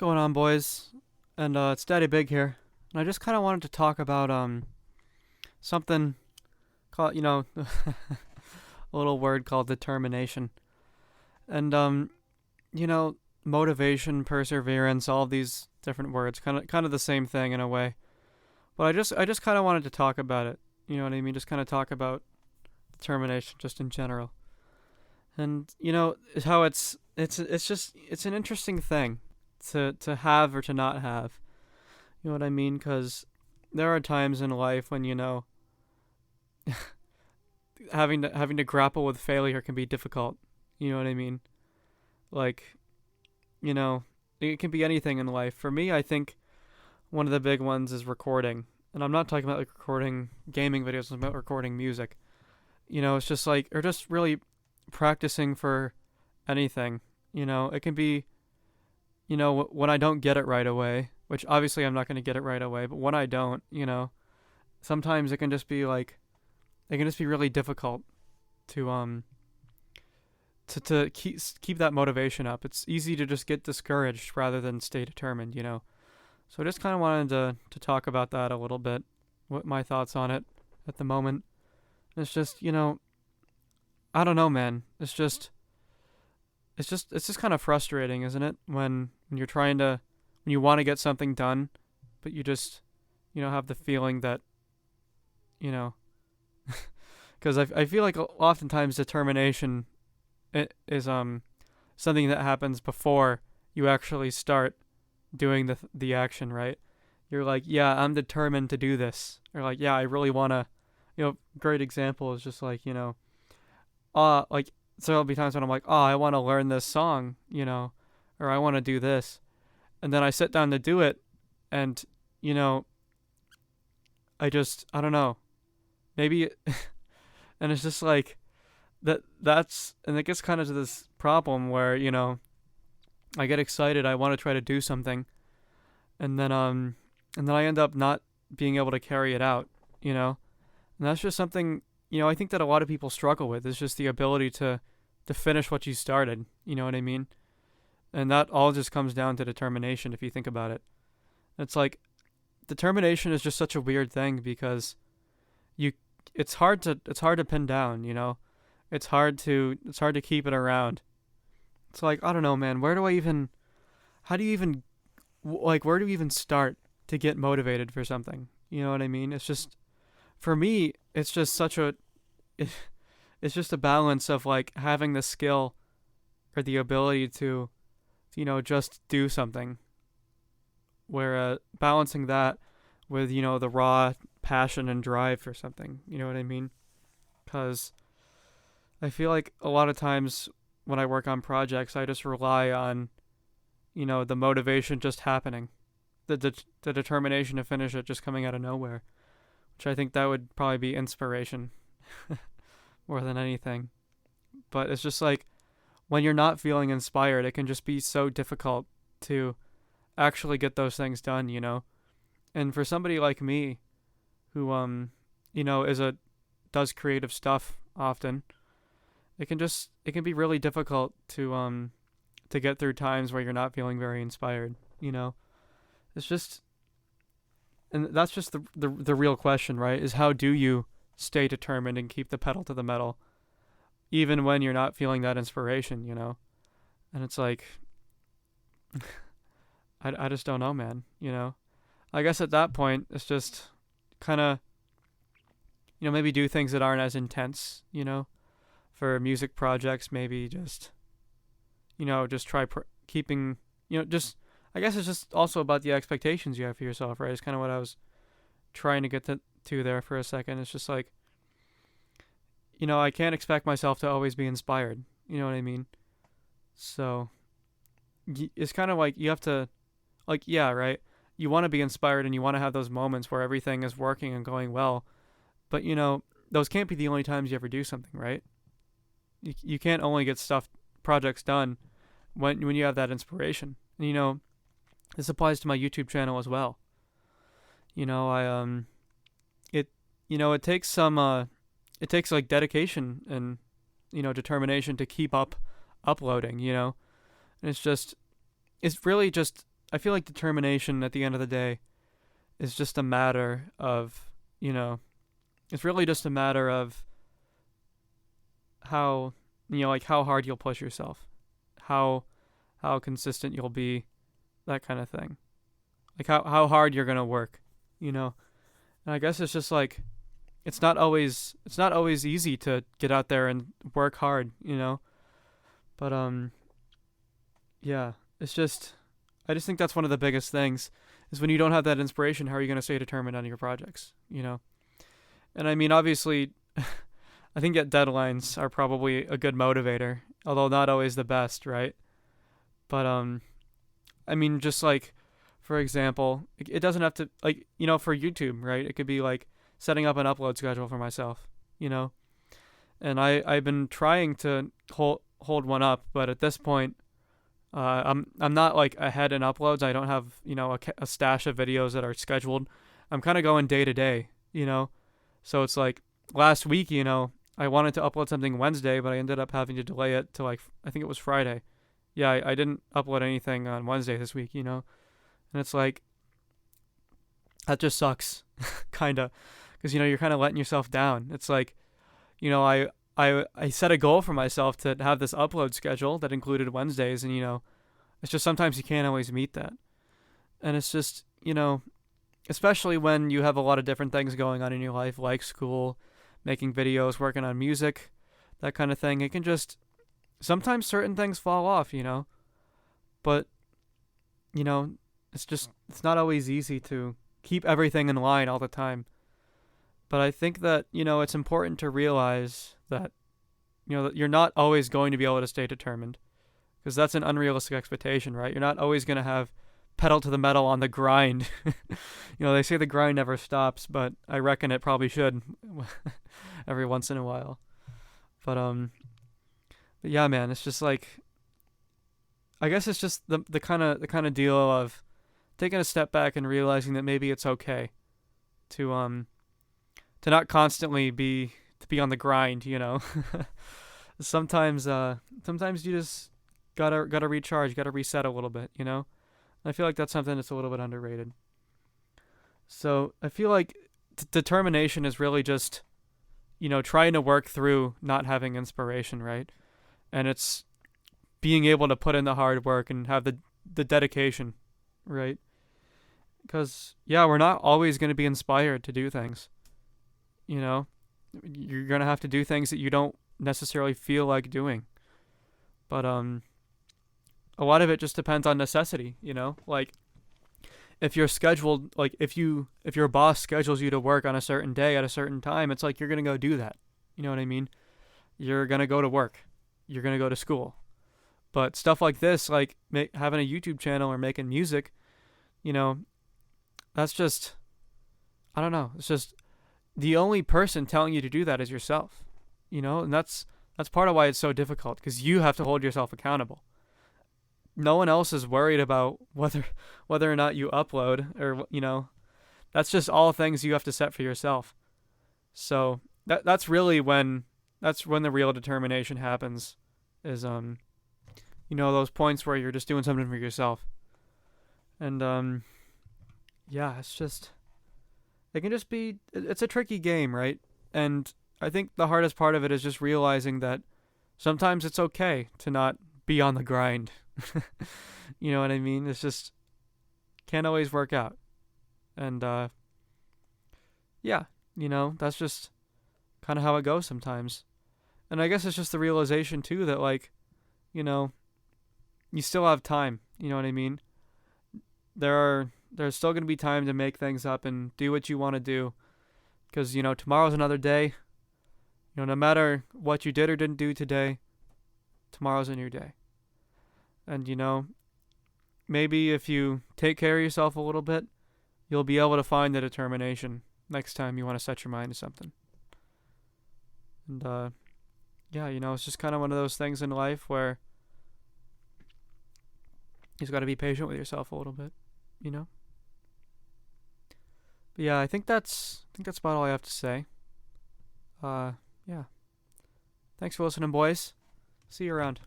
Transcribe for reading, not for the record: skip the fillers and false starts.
Going on, boys? And it's Daddy Big here. And I just kind of wanted to talk about something called, a little word called determination. And you know, motivation, perseverance, all of these different words, kind of the same thing in a way. But I just kind of wanted to talk about it. You know what I mean? Just kind of talk about determination just in general. And how it's an interesting thing to have or to not have. You know what I mean? Because there are times in life when having to grapple with failure can be difficult. You know what I mean? Like you know, it can be anything in life. For me, I think one of the big ones is recording, and I'm not talking about like recording gaming videos. I'm about recording music. It's just like or just really practicing for anything. It can be when I don't get it right away, which obviously I'm not going to get it right away, but when I don't, sometimes it can just be really difficult to keep that motivation up. It's easy to just get discouraged rather than stay determined. So I just kind of wanted to talk about that a little bit, what my thoughts on it at the moment. It's just, I don't know, man. It's just kind of frustrating, isn't it? When you're trying to when you want to get something done, but you just have the feeling that you know because I feel like oftentimes determination is something that happens before you actually start doing the action, right? You're like, yeah, I'm determined to do this, or like, yeah, I really wanna. Great example is just like like so there'll be times when I'm like, oh, I want to learn this song, or I want to do this, and then I sit down to do it, and you know, I don't know, maybe, and it's just like and it gets kind of to this problem where I get excited, I want to try to do something, and then I end up not being able to carry it out, and that's just something I think that a lot of people struggle with is just the ability to finish what you started. You know what I mean? And that all just comes down to determination if you think about it. It's like determination is just such a weird thing because you it's hard to pin down, It's hard to keep it around. It's like, I don't know, man, where do I even how do you even like where do you even start to get motivated for something? You know what I mean? It's just for me, it's just such a it's just a balance of like having the skill or the ability to just do something, where balancing that with the raw passion and drive for something. You know what I mean? Because I feel like a lot of times when I work on projects, I just rely on the motivation just happening, the determination to finish it just coming out of nowhere, which I think that would probably be inspiration more than anything. But it's just like when you're not feeling inspired, it can just be so difficult to actually get those things done. And for somebody like me who is a does creative stuff often, it can be really difficult to get through times where you're not feeling very inspired. It's just and that's just the real question, right? Is how do you stay determined and keep the pedal to the metal even when you're not feeling that inspiration? And it's like I just don't know, man. I guess at that point it's just kind of maybe do things that aren't as intense. For music projects, maybe just try keeping just I guess it's just also about the expectations you have for yourself, right? It's kind of what I was trying to get to there for a second. It's just like I can't expect myself to always be inspired. You know what I mean? So it's kind of like you have to, like, yeah, right? You want to be inspired and you want to have those moments where everything is working and going well. But, those can't be the only times you ever do something, right? You can't only get projects done when you have that inspiration. And, this applies to my YouTube channel as well. It, it takes it takes like dedication and, determination to keep up uploading. And it's really just I feel like determination at the end of the day is just a matter of, you know, it's really just a matter of how, like how hard you'll push yourself, how how consistent you'll be, that kind of thing. Like how hard you're gonna work, you know. And I guess it's just like it's not always easy to get out there and work hard, you know. But yeah, it's just I just think that's one of the biggest things is when you don't have that inspiration, how are you gonna stay determined on your projects, you know? And I mean, obviously, I think that deadlines are probably a good motivator, although not always the best, right? But I mean, just like, for example, it doesn't have to like for YouTube, right? It could be like setting up an upload schedule for myself, you know. And I've been trying to hold one up, but at this point, I'm not like ahead in uploads. I don't have a stash of videos that are scheduled. I'm kind of going day to day, you know. So it's like last week, I wanted to upload something Wednesday, but I ended up having to delay it to like I think it was Friday. Yeah, I didn't upload anything on Wednesday this week, and it's like that just sucks, kind of, because you're kind of letting yourself down. It's like, I set a goal for myself to have this upload schedule that included Wednesdays, and it's just sometimes you can't always meet that, and it's just especially when you have a lot of different things going on in your life, like school, making videos, working on music, that kind of thing. It can just sometimes certain things fall off, but it's not always easy to keep everything in line all the time. But I think that, it's important to realize that, that you're not always going to be able to stay determined because that's an unrealistic expectation, right? You're not always going to have pedal to the metal on the grind. They say the grind never stops, but I reckon it probably should every once in a while. But yeah, man, it's just like, I guess it's just the kind of deal of taking a step back and realizing that maybe it's okay to not constantly be on the grind, sometimes you just gotta recharge, gotta reset a little bit, I feel like that's something that's a little bit underrated. So I feel like determination is really just trying to work through not having inspiration, right? And it's being able to put in the hard work and have the dedication, right? Because yeah, we're not always going to be inspired to do things. You're going to have to do things that you don't necessarily feel like doing. But a lot of it just depends on necessity, like if you're scheduled, like if your boss schedules you to work on a certain day at a certain time, it's like you're going to go do that. You know what I mean? You're going to go to work. You're going to go to school. But stuff like this, like having a YouTube channel or making music, that's just, I don't know. It's just the only person telling you to do that is yourself, and that's part of why it's so difficult because you have to hold yourself accountable. No one else is worried about whether or not you upload or, that's just all things you have to set for yourself. So that's really when the real determination happens is, those points where you're just doing something for yourself. And, yeah, it can just be, it's a tricky game, right? And I think the hardest part of it is just realizing that sometimes it's okay to not be on the grind. You know what I mean? It's just can't always work out. And, yeah, that's just kind of how it goes sometimes. And I guess it's just the realization too that like, you still have time. You know what I mean? There's still going to be time to make things up and do what you want to do. Because, tomorrow's another day. No matter what you did or didn't do today, tomorrow's a new day. And, maybe if you take care of yourself a little bit, you'll be able to find the determination next time you want to set your mind to something. And, yeah, it's just kind of one of those things in life where you just got to be patient with yourself a little bit, But yeah, I think that's about all I have to say. Yeah. Thanks for listening, boys. See you around.